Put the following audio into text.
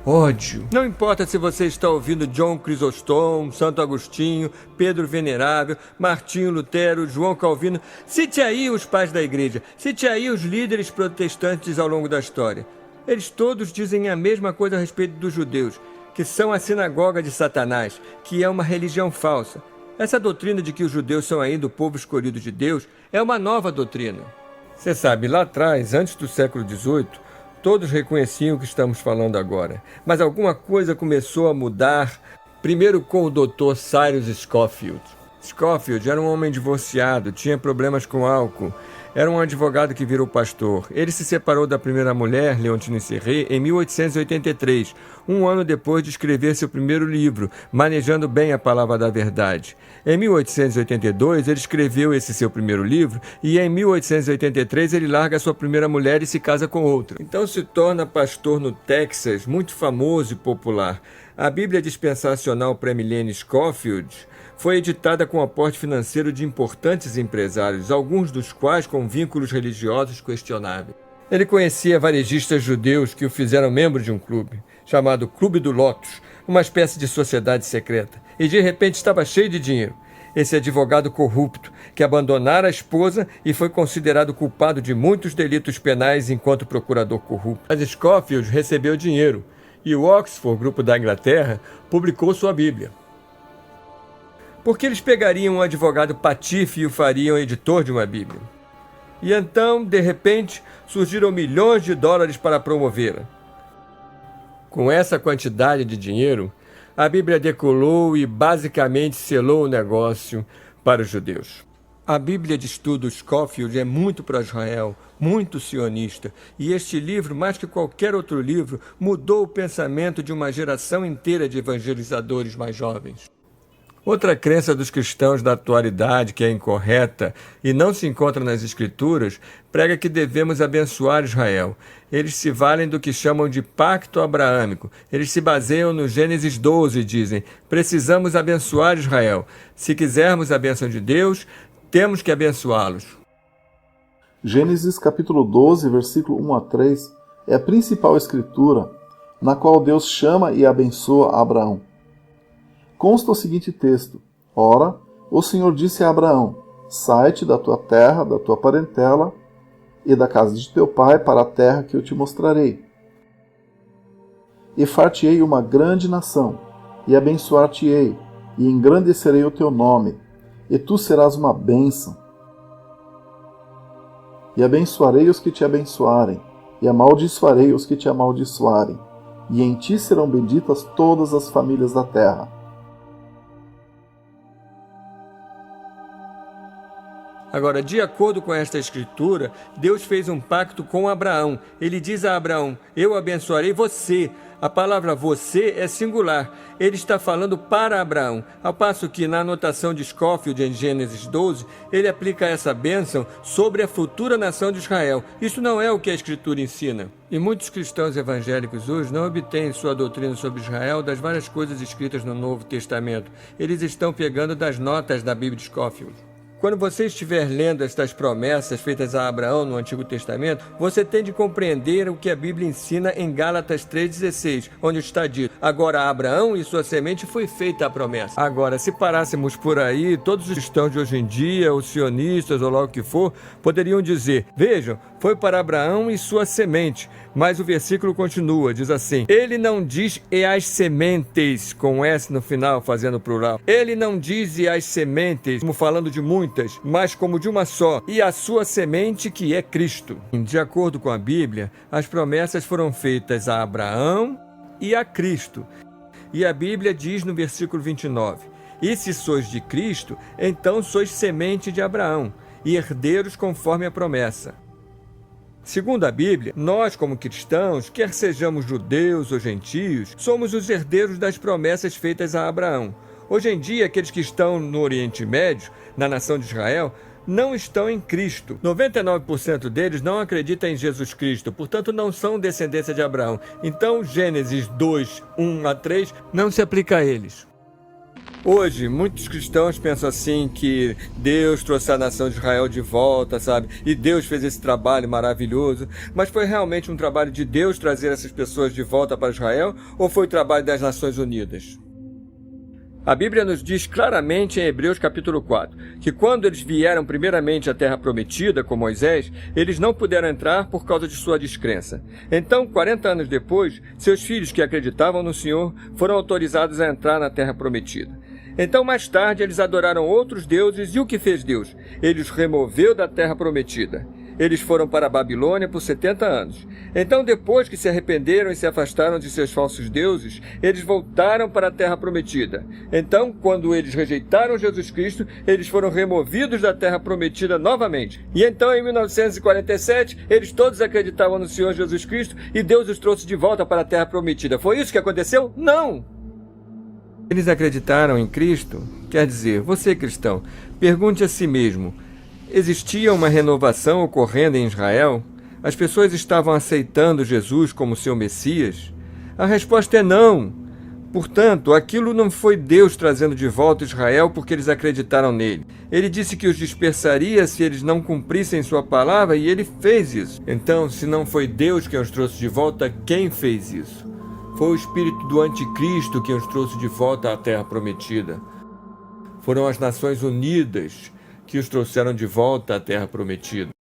ódio. Não importa se você está ouvindo John Chrysostom, Santo Agostinho, Pedro Venerável, Martinho Lutero, João Calvino. Cite aí os pais da igreja, cite aí os líderes protestantes ao longo da história. Eles todos dizem a mesma coisa a respeito dos judeus, que são a sinagoga de Satanás, que é uma religião falsa. Essa doutrina de que os judeus são ainda o povo escolhido de Deus é uma nova doutrina. Você sabe, lá atrás, antes do século XVIII, todos reconheciam o que estamos falando agora. Mas alguma coisa começou a mudar, primeiro com o Dr. Cyrus Scofield. Scofield era um homem divorciado, tinha problemas com álcool. Era um advogado que virou pastor. Ele se separou da primeira mulher, Leontine Serret, em 1883, um ano depois de escrever seu primeiro livro, Manejando Bem a Palavra da Verdade. Em 1882, ele escreveu esse seu primeiro livro e em 1883 ele larga sua primeira mulher e se casa com outra. Então se torna pastor no Texas, muito famoso e popular. A Bíblia Dispensacional Pré-Milênio Scofield foi editada com aporte financeiro de importantes empresários, alguns dos quais com vínculos religiosos questionáveis. Ele conhecia varejistas judeus que o fizeram membro de um clube, chamado Clube do Lotus, uma espécie de sociedade secreta, e de repente estava cheio de dinheiro. Esse advogado corrupto, que abandonara a esposa e foi considerado culpado de muitos delitos penais enquanto procurador corrupto. Mas Scofield recebeu dinheiro, e o Oxford, grupo da Inglaterra, publicou sua Bíblia. Porque eles pegariam um advogado patife e o fariam editor de uma Bíblia. E então, de repente, surgiram milhões de dólares para promovê-la. Com essa quantidade de dinheiro, a Bíblia decolou e basicamente selou o negócio para os judeus. A Bíblia de Estudo Scofield é muito pró-Israel, muito sionista, e este livro, mais que qualquer outro livro, mudou o pensamento de uma geração inteira de evangelizadores mais jovens. Outra crença dos cristãos da atualidade, que é incorreta e não se encontra nas Escrituras, prega que devemos abençoar Israel. Eles se valem do que chamam de pacto abraâmico. Eles se baseiam no Gênesis 12 e dizem: precisamos abençoar Israel. Se quisermos a bênção de Deus, temos que abençoá-los. Gênesis capítulo 12, versículo 1 a 3, é a principal escritura na qual Deus chama e abençoa Abraão. Consta o seguinte texto: ora, o Senhor disse a Abraão: sai-te da tua terra, da tua parentela e da casa de teu pai para a terra que eu te mostrarei. E far-te-ei uma grande nação, e abençoar-te-ei, e engrandecerei o teu nome, e tu serás uma bênção. E abençoarei os que te abençoarem, e amaldiçoarei os que te amaldiçoarem, e em ti serão benditas todas as famílias da terra. Agora, de acordo com esta escritura, Deus fez um pacto com Abraão. Ele diz a Abraão: eu abençoarei você. A palavra você é singular. Ele está falando para Abraão, ao passo que na anotação de Scofield em Gênesis 12, ele aplica essa bênção sobre a futura nação de Israel. Isso não é o que a escritura ensina. E muitos cristãos evangélicos hoje não obtêm sua doutrina sobre Israel das várias coisas escritas no Novo Testamento. Eles estão pegando das notas da Bíblia de Scofield. Quando você estiver lendo estas promessas feitas a Abraão no Antigo Testamento, você tem de compreender o que a Bíblia ensina em Gálatas 3,16, onde está dito: agora a Abraão e sua semente foi feita a promessa. Agora, se parássemos por aí, todos os cristãos de hoje em dia, os sionistas ou logo que for, poderiam dizer: vejam, foi para Abraão e sua semente. Mas o versículo continua, diz assim: ele não diz e as sementes, com S no final, fazendo plural. Ele não diz e as sementes, como falando de muitas, mas como de uma só, e a sua semente, que é Cristo. De acordo com a Bíblia, as promessas foram feitas a Abraão e a Cristo. E a Bíblia diz no versículo 29, e se sois de Cristo, então sois semente de Abraão, e herdeiros conforme a promessa. Segundo a Bíblia, nós como cristãos, quer sejamos judeus ou gentios, somos os herdeiros das promessas feitas a Abraão. Hoje em dia, aqueles que estão no Oriente Médio, na nação de Israel, não estão em Cristo. 99% deles não acreditam em Jesus Cristo, portanto não são descendência de Abraão. Então, Gênesis 2, 1 a 3 não se aplica a eles. Hoje, muitos cristãos pensam assim que Deus trouxe a nação de Israel de volta, sabe? E Deus fez esse trabalho maravilhoso. Mas foi realmente um trabalho de Deus trazer essas pessoas de volta para Israel? Ou foi o trabalho das Nações Unidas? A Bíblia nos diz claramente em Hebreus capítulo 4, que quando eles vieram primeiramente à terra prometida com Moisés, eles não puderam entrar por causa de sua descrença. Então, 40 anos depois, seus filhos que acreditavam no Senhor foram autorizados a entrar na terra prometida. Então, mais tarde, eles adoraram outros deuses e o que fez Deus? Ele os removeu da terra prometida. Eles foram para a Babilônia por 70 anos. Então, depois que se arrependeram e se afastaram de seus falsos deuses, eles voltaram para a terra prometida. Então, quando eles rejeitaram Jesus Cristo, eles foram removidos da terra prometida novamente. E então, em 1947, eles todos acreditavam no Senhor Jesus Cristo e Deus os trouxe de volta para a terra prometida. Foi isso que aconteceu? Não! Eles acreditaram em Cristo? Quer dizer, você cristão, pergunte a si mesmo: existia uma renovação ocorrendo em Israel? As pessoas estavam aceitando Jesus como seu Messias? A resposta é não. Portanto, aquilo não foi Deus trazendo de volta Israel porque eles acreditaram nele. Ele disse que os dispersaria se eles não cumprissem sua palavra e ele fez isso. Então, se não foi Deus quem os trouxe de volta, quem fez isso? Foi o espírito do anticristo quem os trouxe de volta à terra prometida. Foram as Nações Unidas que os trouxeram de volta à terra prometida.